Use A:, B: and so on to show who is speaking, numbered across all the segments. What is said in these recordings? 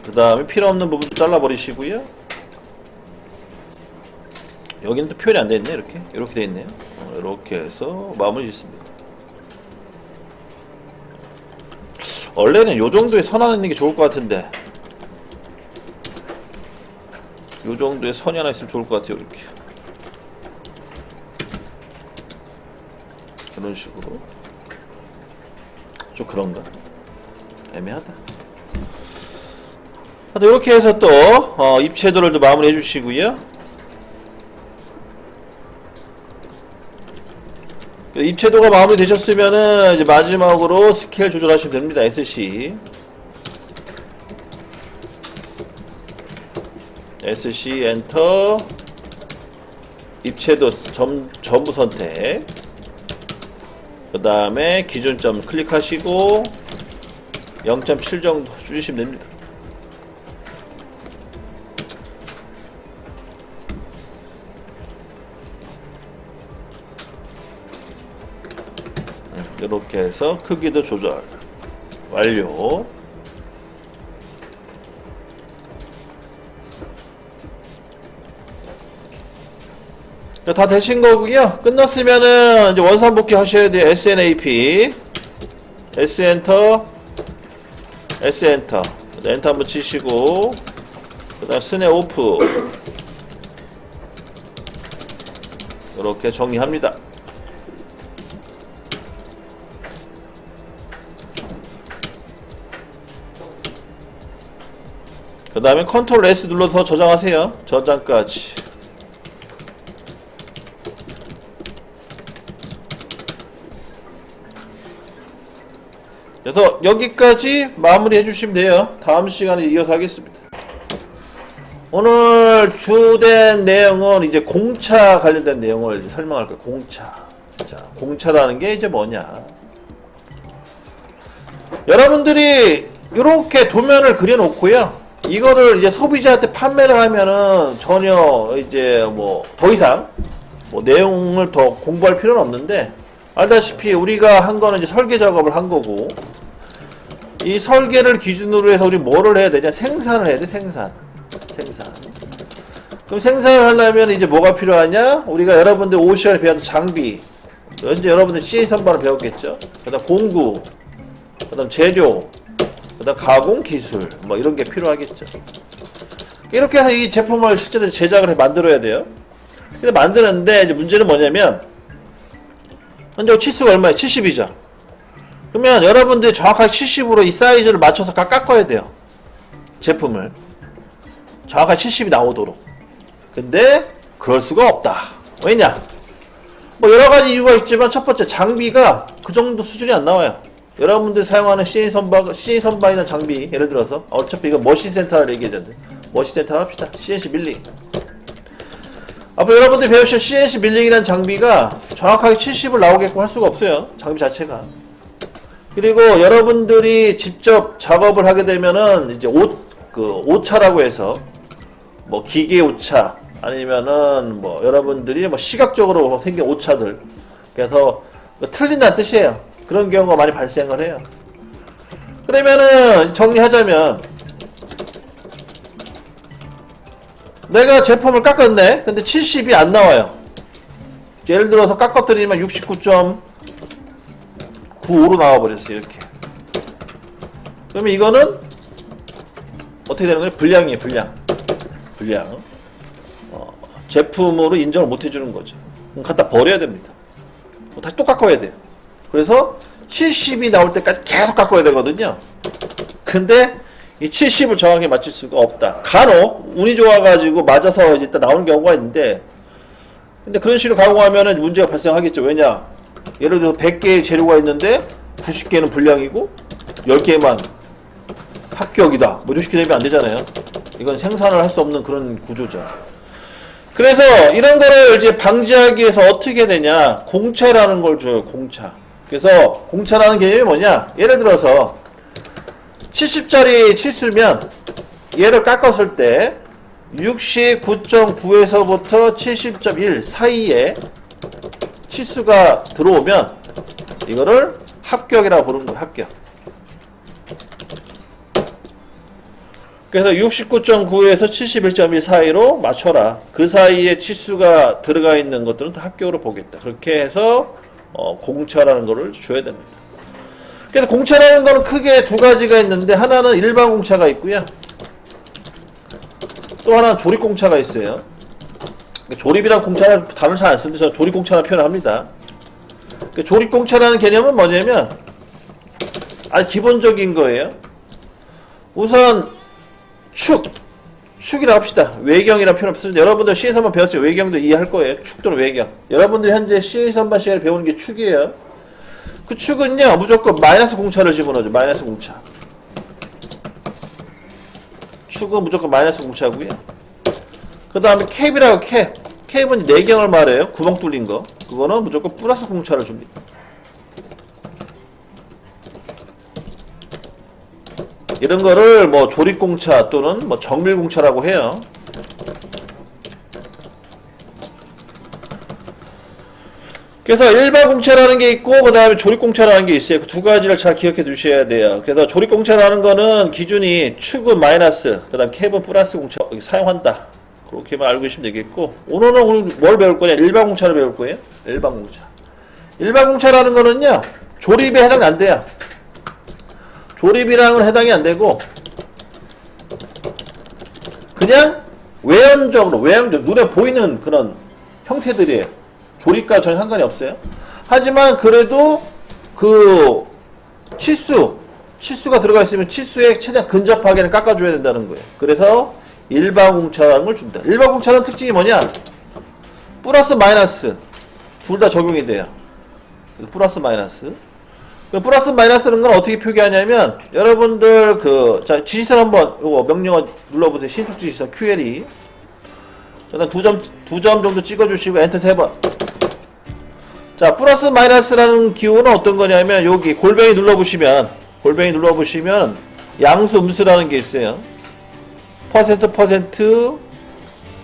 A: 그 다음에 필요 없는 부분 잘라버리시고요. 여기는 또 표현이 안 되어 있네. 이렇게 되어 있네요. 이렇게 해서 마무리 짓습니다. 원래는 요 정도의 선 하나 있는 게 좋을 것 같은데, 요 정도의 선이 하나 있으면 좋을 것 같아요. 이렇게 이런 식으로. 좀 그런가? 애매하다. 이렇게 해서 또 입체도를 또 마무리 해주시고요. 입체도가 마무리 되셨으면은 이제 마지막으로 스케일 조절하시면 됩니다. SC 엔터, 입체도 전부 선택, 그 다음에 기준점 클릭하시고 0.7 정도 줄이시면 됩니다. 이렇게 해서 크기도 조절 완료. 다 되신 거고요. 끝났으면은 이제 원산복귀 하셔야 돼요. SNAP, S엔터, S엔터, 엔터 한번 치시고, 그 다음 스냅 오프. 이렇게 정리합니다. 그 다음에 컨트롤 S 눌러서 저장하세요. 저장까지. 그래서 여기까지 마무리 해주시면 돼요. 다음 시간에 이어서 하겠습니다. 오늘 주된 내용은 이제 공차 관련된 내용을 이제 설명할 거예요. 공차. 자, 공차라는 게 이제 뭐냐. 여러분들이 이렇게 도면을 그려놓고요. 이거를 이제 소비자한테 판매를 하면은 전혀 이제 뭐 더 이상 뭐 내용을 더 공부할 필요는 없는데, 알다시피 우리가 한 거는 이제 설계 작업을 한 거고, 이 설계를 기준으로 해서 우리 뭐를 해야 되냐? 생산을 해야 돼. 생산. 그럼 생산을 하려면 이제 뭐가 필요하냐? 우리가 여러분들 OCR 배웠던 장비, 이제 여러분들 CA 선반을 배웠겠죠? 그 다음 공구, 그 다음 재료, 그 다음 가공 기술, 뭐 이런 게 필요하겠죠. 이렇게 해서 이 제품을 실제로 제작을 해 만들어야 돼요. 근데 만드는데 이제 문제는 뭐냐면, 현재 치수가 얼마예요? 70이죠. 그러면 여러분들이 정확하게 70으로 이 사이즈를 맞춰서 깎아야 돼요. 제품을 정확하게 70이 나오도록. 근데 그럴 수가 없다. 왜냐? 뭐 여러가지 이유가 있지만, 첫 번째 장비가 그 정도 수준이 안 나와요. 여러분들이 사용하는 CA 선반이나 장비, 예를 들어서 어차피 이거 머신 센터를 얘기해야 되는데 머신 센터를 합시다. CNC 밀링. 앞으로 여러분들이 배우실 CNC 밀링이라는 장비가 정확하게 70을 나오게끔 할 수가 없어요. 장비 자체가. 그리고 여러분들이 직접 작업을 하게 되면은 이제 오차라고 해서 뭐 기계 오차, 아니면은 뭐 여러분들이 뭐 시각적으로 생긴 오차들, 그래서 틀린다는 뜻이에요. 그런 경우가 많이 발생을 해요. 그러면은 정리하자면, 내가 제품을 깎았네. 근데 70이 안 나와요. 예를 들어서 깎아뜨리면 69.95로 나와버렸어요. 이렇게. 그러면 이거는 어떻게 되는 거예요? 불량이에요. 불량. 제품으로 인정을 못 해주는 거죠. 그럼 갖다 버려야 됩니다. 다시 또 깎아야 돼요. 그래서 70이 나올 때까지 계속 깎아야 되거든요. 근데 이 70을 정확히 맞출 수가 없다. 간혹 운이 좋아가지고 맞아서 이제 딱 나오는 경우가 있는데, 근데 그런 식으로 가공하면은 문제가 발생하겠죠. 왜냐? 예를 들어서 100개의 재료가 있는데 90개는 불량이고 10개만 합격이다. 뭐 이렇게 되면 안 되잖아요. 이건 생산을 할 수 없는 그런 구조죠. 그래서 이런 거를 이제 방지하기 위해서 어떻게 되냐? 공차라는 걸 줘요. 공차. 그래서 공차라는 개념이 뭐냐? 예를 들어서 70짜리 치수면 얘를 깎았을 때 69.9에서부터 70.1 사이에 치수가 들어오면 이거를 합격이라고 부르는 거예요. 합격. 그래서 69.9에서 71.1 사이로 맞춰라. 그 사이에 치수가 들어가 있는 것들은 다 합격으로 보겠다. 그렇게 해서 공차라는 거를 줘야 됩니다. 그래서 공차라는 거는 크게 두 가지가 있는데, 하나는 일반 공차가 있고요. 또 하나는 조립 공차가 있어요. 조립이랑 공차는 단어를 잘 안 쓰는데 저는 조립 공차라는 표현을 합니다. 조립 공차라는 개념은 뭐냐면 아주 기본적인 거예요. 우선 축이라고 합시다. 외경이라는 표현을 쓰는데, 여러분들 C에서 한번 배웠어요. 외경도 이해할 거예요. 축 또는 외경. 여러분들이 현재 C에서 한번 시간에 배우는 게 축이에요. 그 축은요, 무조건 마이너스 공차를 집어넣어줘. 마이너스 공차. 축은 무조건 마이너스 공차고요. 그 다음에 캡이라고 캡은 내경을 말해요. 구멍 뚫린 거. 그거는 무조건 플러스 공차를 줍니다. 이런 거를 뭐 조립공차 또는 뭐 정밀공차라고 해요. 그래서 일반 공차라는 게 있고, 그 다음에 조립공차라는 게 있어요. 그 두 가지를 잘 기억해 두셔야 돼요. 그래서 조립공차라는 거는 기준이 축은 마이너스, 그 다음 캡은 플러스 공차 사용한다. 그렇게만 알고 계시면 되겠고, 오늘은 뭘 배울 거냐? 일반 공차를 배울 거예요. 일반 공차. 일반 공차라는 거는요, 조립에 해당이 안 돼요. 조립이랑은 해당이 안 되고, 그냥 외형적, 눈에 보이는 그런 형태들이에요. 조립과 전혀 상관이 없어요. 하지만 그래도 그 치수가 들어가 있으면 치수에 최대한 근접하게는 깎아줘야 된다는 거예요. 그래서 일반 공차라는 걸 줍니다. 일반 공차는 특징이 뭐냐? 플러스 마이너스 둘 다 적용이 돼요. 그래서 플러스 마이너스. 플러스 마이너스는 건 어떻게 표기하냐면, 여러분들 자 지시선 한번 요거 명령어 눌러보세요. 신속 지시선 QLE. 일단 두 점 정도 찍어주시고 엔터 3번. 자, 플러스 마이너스라는 기호는 어떤 거냐면, 여기 골뱅이 눌러보시면 양수 음수라는 게 있어요. 퍼센트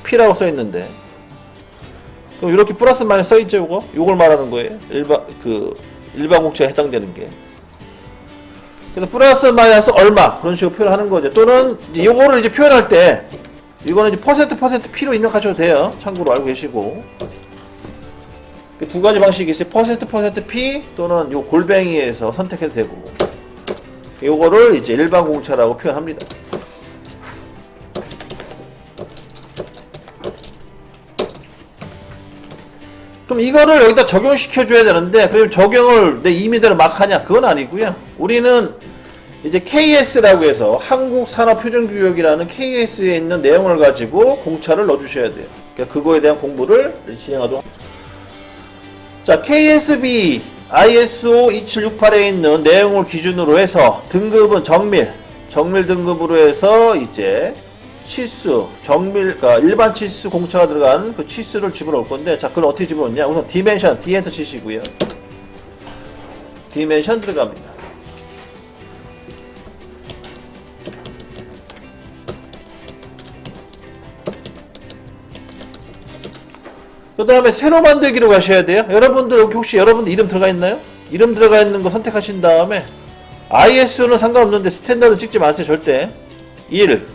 A: P라고 써 있는데, 그럼 이렇게 플러스 마이너스 써 있죠. 요걸 말하는 거예요. 일반 공차에 해당되는 게. 그래서 플러스 마이너스 얼마 그런 식으로 표현하는 거죠. 또는 이제 요거를 이제 표현할 때, 이거는 이제 퍼센트 P로 입력하셔도 돼요. 참고로 알고 계시고. 두 가지 방식이 있어요. 퍼센트 P 또는 요 골뱅이에서 선택해도 되고, 요거를 이제 일반 공차라고 표현합니다. 그럼 이거를 여기다 적용시켜 줘야 되는데, 그럼 적용을 내 임의대로 막 하냐? 그건 아니고요. 우리는 이제 KS라고 해서 한국산업표준규격이라는 KS에 있는 내용을 가지고 공차를 넣어 주셔야 돼요. 그러니까 그거에 대한 공부를 진행하도록. 자, KSB ISO 2768에 있는 내용을 기준으로 해서 등급은 정밀 등급으로 해서 이제 치수, 그러니까 일반 치수 공차가 들어간 그 치수를 집어넣을 건데, 자, 그걸 어떻게 집어넣냐? 우선 디멘션, 디엔터 치시고요. 디멘션 들어갑니다. 그 다음에 새로 만들기로 가셔야 돼요. 여러분들 여기 혹시 여러분들 이름 들어가 있나요? 이름 들어가 있는 거 선택하신 다음에, ISO는 상관없는데 스탠다드 찍지 마세요. 절대. 1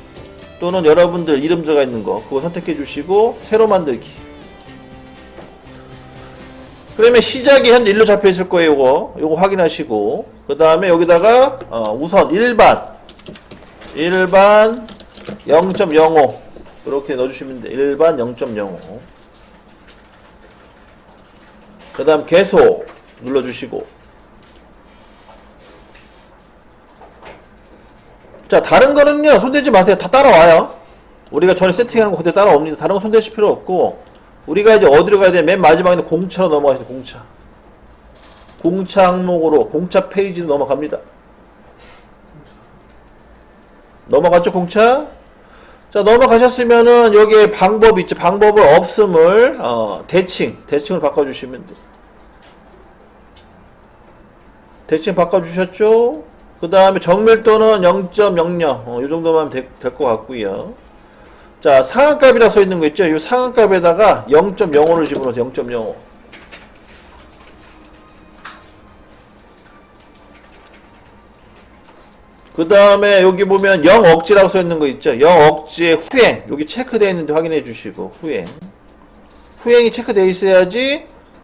A: 또는 여러분들 이름 들어가 있는 거 그거 선택해 주시고 새로 만들기. 그러면 시작이 현재 1로 잡혀 있을 거예요. 요거 확인하시고, 그 다음에 여기다가 우선 일반 0.05 이렇게 넣어주시면 돼요. 일반 0.05. 그 다음 계속 눌러주시고, 자, 다른 거는요 손대지 마세요. 다 따라와요. 우리가 전에 세팅하는 거 그대로 따라옵니다. 다른 거 손대실 필요 없고, 우리가 이제 어디로 가야 돼? 맨 마지막에 공차로 넘어가야 돼. 공차 항목으로 공차 페이지로 넘어갑니다. 넘어갔죠? 공차? 자, 넘어가셨으면은 여기에 방법이 있죠. 방법을 없음을 대칭을 바꿔주시면 돼요. 대칭 바꿔주셨죠? 그 다음에 정밀도는 0.00 이 정도만 될 것 같고요. 자, 상한값이라고 써 있는 거 있죠? 이 상한값에다가 0.05를 집어넣어서 0.05. 그 다음에 여기 보면 영억지라고 써 있는 거 있죠. 영억지의 후행 여기 체크되어 있는데 확인해 주시고 후행이 체크되어 있어야지